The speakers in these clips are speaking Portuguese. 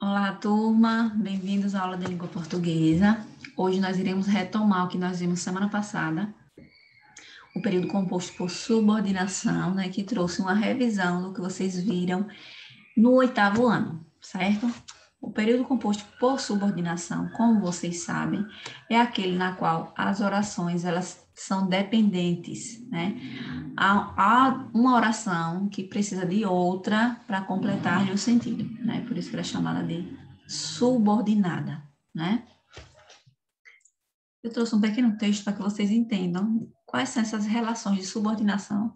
Olá, turma, bem-vindos à aula de língua portuguesa. Hoje nós iremos retomar o que nós vimos semana passada, o período composto por subordinação, né, que trouxe uma revisão do que vocês viram no 8º ano, certo? O período composto por subordinação, como vocês sabem, é aquele na qual as orações elas são dependentes, né? Há uma oração que precisa de outra para completar-lhe o sentido, né? Por isso que ela é chamada de subordinada, né? Eu trouxe um pequeno texto para que vocês entendam quais são essas relações de subordinação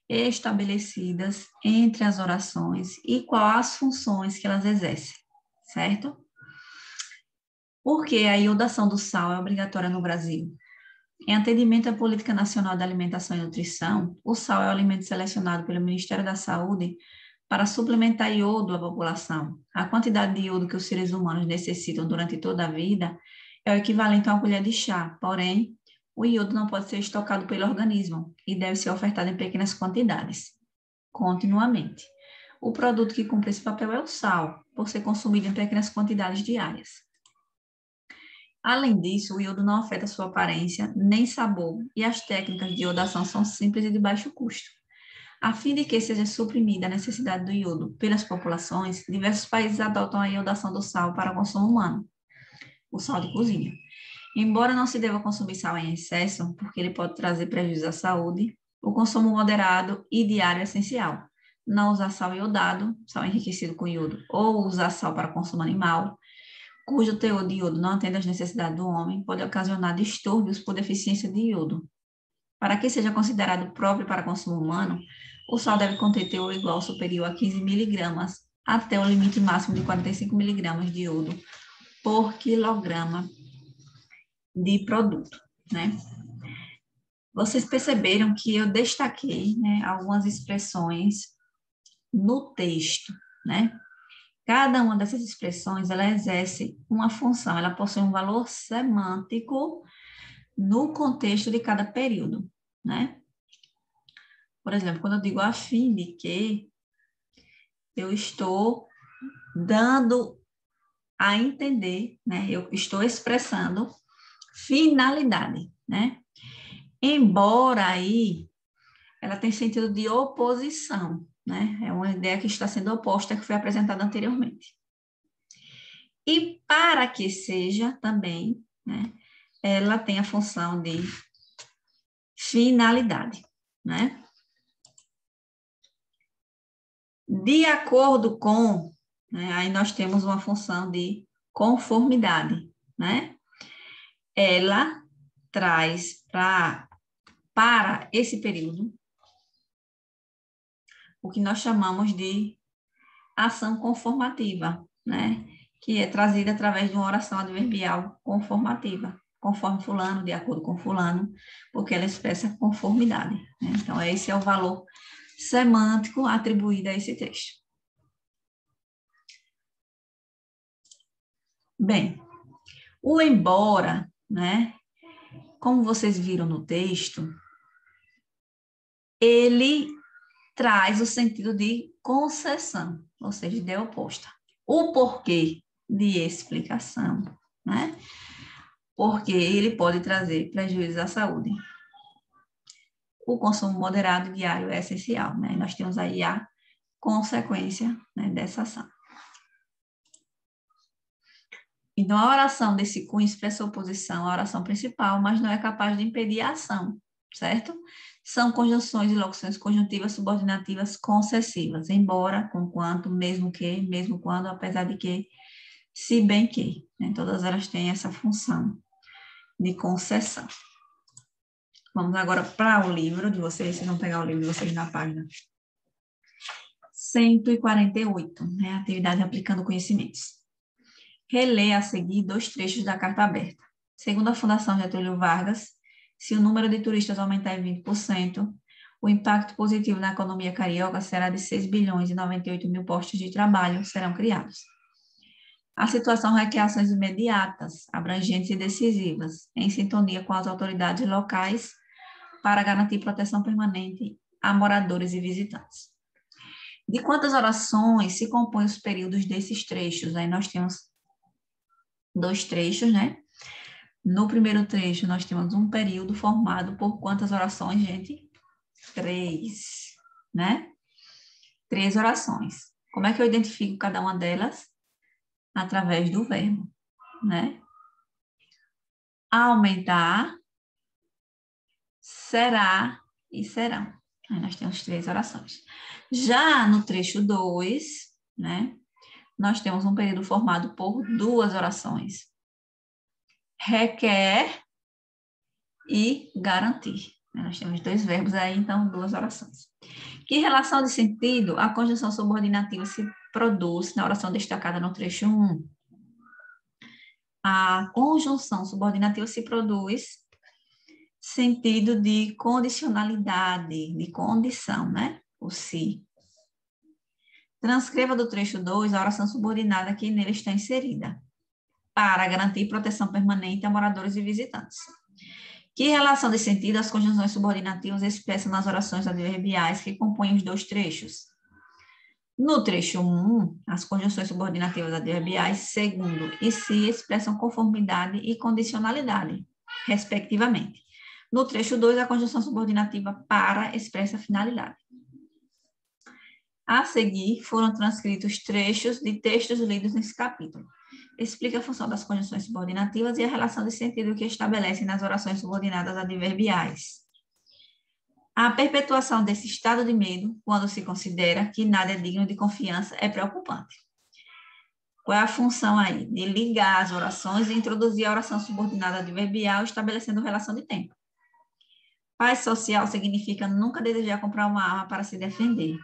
estabelecidas entre as orações e quais as funções que elas exercem, certo? Por que a iodação do sal é obrigatória no Brasil? Em atendimento à Política Nacional da Alimentação e Nutrição, o sal é o alimento selecionado pelo Ministério da Saúde para suplementar iodo à população. A quantidade de iodo que os seres humanos necessitam durante toda a vida é o equivalente a uma colher de chá, porém, o iodo não pode ser estocado pelo organismo e deve ser ofertado em pequenas quantidades, continuamente. O produto que cumpre esse papel é o sal, por ser consumido em pequenas quantidades diárias. Além disso, o iodo não afeta sua aparência nem sabor, e as técnicas de iodação são simples e de baixo custo. A fim de que seja suprimida a necessidade do iodo pelas populações, diversos países adotam a iodação do sal para consumo humano, o sal de cozinha. Embora não se deva consumir sal em excesso, porque ele pode trazer prejuízo à saúde, o consumo moderado e diário é essencial. Não usar sal iodado, sal enriquecido com iodo, ou usar sal para consumo animal, cujo teor de iodo não atende às necessidades do homem, pode ocasionar distúrbios por deficiência de iodo. Para que seja considerado próprio para consumo humano, o sal deve conter teor igual ou superior a 15 miligramas, até o limite máximo de 45 miligramas de iodo por quilograma de produto, né? Vocês perceberam que eu destaquei, né, algumas expressões no texto, né? Cada uma dessas expressões, ela exerce uma função, ela possui um valor semântico no contexto de cada período, né? Por exemplo, quando eu digo a fim de que, eu estou dando a entender, né? Eu estou expressando finalidade, né? Embora aí ela tem sentido de oposição, né? É uma ideia que está sendo oposta que foi apresentada anteriormente. E para que seja também, né? Ela tem a função de finalidade, né? De acordo com, né? Aí nós temos uma função de conformidade, né? Ela traz para esse período o que nós chamamos de ação conformativa, né? Que é trazida através de uma oração adverbial conformativa, conforme fulano, de acordo com fulano, porque ela expressa conformidade, né? Então, esse é o valor semântico atribuído a esse texto. Bem, o embora, né? Como vocês viram no texto, ele traz o sentido de concessão, ou seja, de oposta. O porquê de explicação, né? Porque ele pode trazer prejuízos à saúde. O consumo moderado diário é essencial, né? Nós temos aí a consequência, né, dessa ação. Então, a oração desse cunho expressa oposição à oração principal, mas não é capaz de impedir a ação, certo? São conjunções e locuções conjuntivas subordinativas concessivas, embora, conquanto, mesmo que, mesmo quando, apesar de que, se bem que, né? Todas elas têm essa função de concessão. Vamos agora para o livro de vocês vão pegar o livro de vocês na página 148, né? Atividade aplicando conhecimentos. Relê a seguir 2 trechos da carta aberta. Segundo a Fundação Getúlio Vargas, se o número de turistas aumentar em 20%, o impacto positivo na economia carioca será de 6 bilhões e 98 mil postos de trabalho serão criados. A situação requer ações imediatas, abrangentes e decisivas, em sintonia com as autoridades locais, para garantir proteção permanente a moradores e visitantes. De quantas orações se compõem os períodos desses trechos? Aí nós temos 2 trechos, né? No primeiro trecho, nós temos um período formado por quantas orações, gente? 3, né? 3 orações. Como é que eu identifico cada uma delas? Através do verbo, né? Aumentar, será e serão. Aí nós temos 3 orações. Já no trecho 2, né? Nós temos um período formado por 2 orações. Requer e garantir. Nós temos 2 verbos aí, então 2 orações. Que relação de sentido a conjunção subordinativa se produz na oração destacada no trecho 1? A conjunção subordinativa se produz sentido de condicionalidade, de condição, né? O se. Transcreva do trecho 2 a oração subordinada que nele está inserida, para garantir proteção permanente a moradores e visitantes. Que relação de sentido as conjunções subordinativas expressam nas orações adverbiais que compõem os 2 trechos? No trecho 1, as conjunções subordinativas adverbiais segundo e se expressam conformidade e condicionalidade, respectivamente. No trecho 2, a conjunção subordinativa para expressa finalidade. A seguir, foram transcritos trechos de textos lidos nesse capítulo. Explica a função das conjunções subordinativas e a relação de sentido que estabelecem nas orações subordinadas adverbiais. A perpetuação desse estado de medo, quando se considera que nada é digno de confiança, é preocupante. Qual é a função aí? De ligar as orações e introduzir a oração subordinada adverbial, estabelecendo relação de tempo. Paz social significa nunca desejar comprar uma arma para se defender.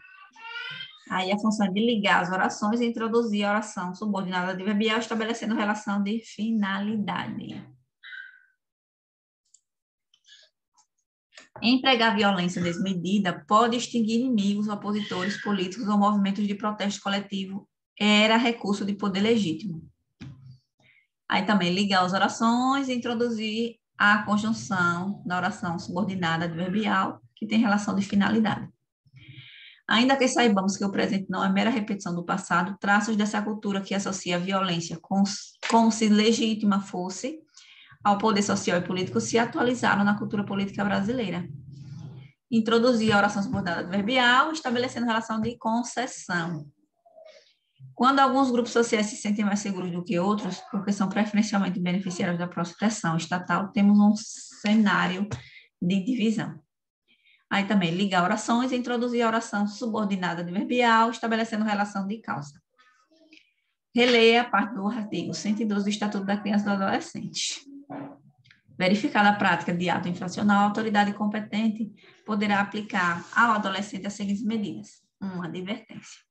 Aí a função é de ligar as orações e introduzir a oração subordinada adverbial, estabelecendo relação de finalidade. Empregar violência desmedida pode extinguir inimigos, opositores políticos ou movimentos de protesto coletivo. Era recurso de poder legítimo. Aí também ligar as orações e introduzir a conjunção da oração subordinada adverbial, que tem relação de finalidade. Ainda que saibamos que o presente não é mera repetição do passado, traços dessa cultura que associa a violência como se legítima fosse ao poder social e político se atualizaram na cultura política brasileira. Introduzir a oração subordinada adverbial, estabelecendo relação de concessão. Quando alguns grupos sociais se sentem mais seguros do que outros, porque são preferencialmente beneficiários da proteção estatal, temos um cenário de divisão. Aí também ligar orações e introduzir a oração subordinada adverbial, estabelecendo relação de causa. Releia a parte do artigo 112 do Estatuto da Criança e do Adolescente. Verificada a prática de ato infracional, a autoridade competente poderá aplicar ao adolescente as seguintes medidas. 1. Advertência.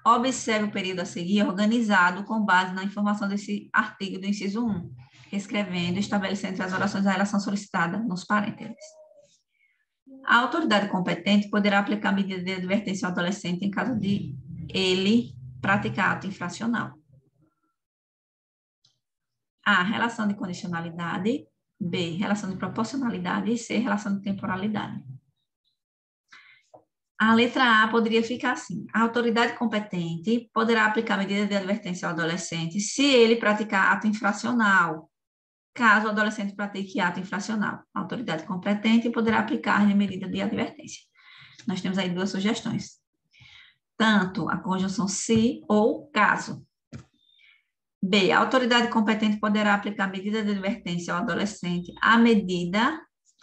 Observe o período a seguir organizado com base na informação desse artigo do inciso 1, escrevendo e estabelecendo entre as orações a relação solicitada nos parênteses. A autoridade competente poderá aplicar medida de advertência ao adolescente em caso de ele praticar ato infracional. A. Relação de condicionalidade. B. Relação de proporcionalidade. E C. Relação de temporalidade. A letra A poderia ficar assim. A autoridade competente poderá aplicar medida de advertência ao adolescente se ele praticar ato infracional. Caso o adolescente pratique ato infracional, a autoridade competente poderá aplicar medida de advertência. Nós temos aí 2 sugestões. Tanto a conjunção se ou caso. B. A autoridade competente poderá aplicar medida de advertência ao adolescente à medida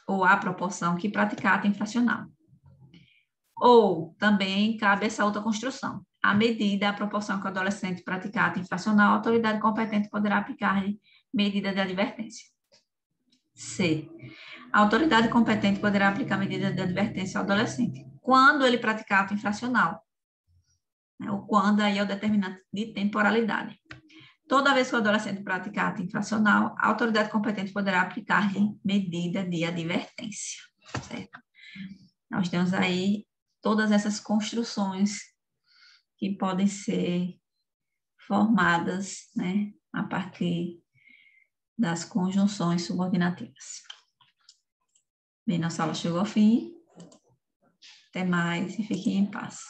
ou à proporção que praticar ato infracional. Ou também cabe essa outra construção. À medida, à proporção que o adolescente praticar ato infracional, a autoridade competente poderá aplicar medida de advertência. C. A autoridade competente poderá aplicar medida de advertência ao adolescente quando ele praticar ato infracional. O quando aí é o determinante de temporalidade. Toda vez que o adolescente praticar ato infracional, a autoridade competente poderá aplicar medida de advertência. Certo? Nós temos aí todas essas construções que podem ser formadas, né, a partir das conjunções subordinativas. Bem, nossa aula chegou ao fim. Até mais e fiquem em paz.